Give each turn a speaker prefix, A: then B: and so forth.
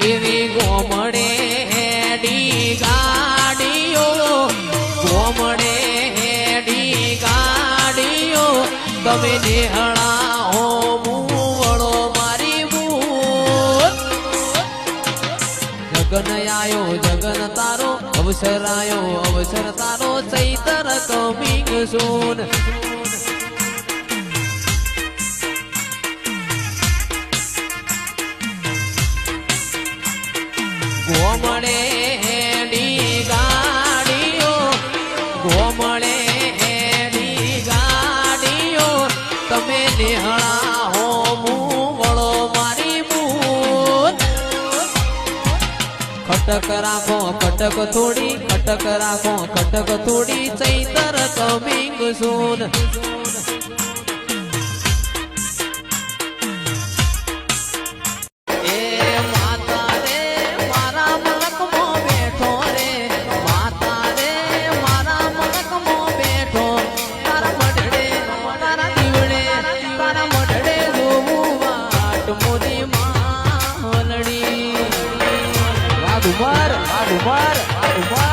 A: એવી ગોમડે હેડી ગાડીઓ ગોમડે હેડી ગાડીઓ તમે નિહળા હો મુવળો મારી મૂત જગન આયો જગન તારો અવસર આયો અવસર તારો ચૈતર કમિંગ સૂન ગોમડે હેડી ગાડીઓ ગોમડે હેડી ગાડીઓ તમે નિહળા હો મુવળો મારી મૂત ખટક રાખો ખટક થોડી ચૈતર કમિંગ સૂન Umar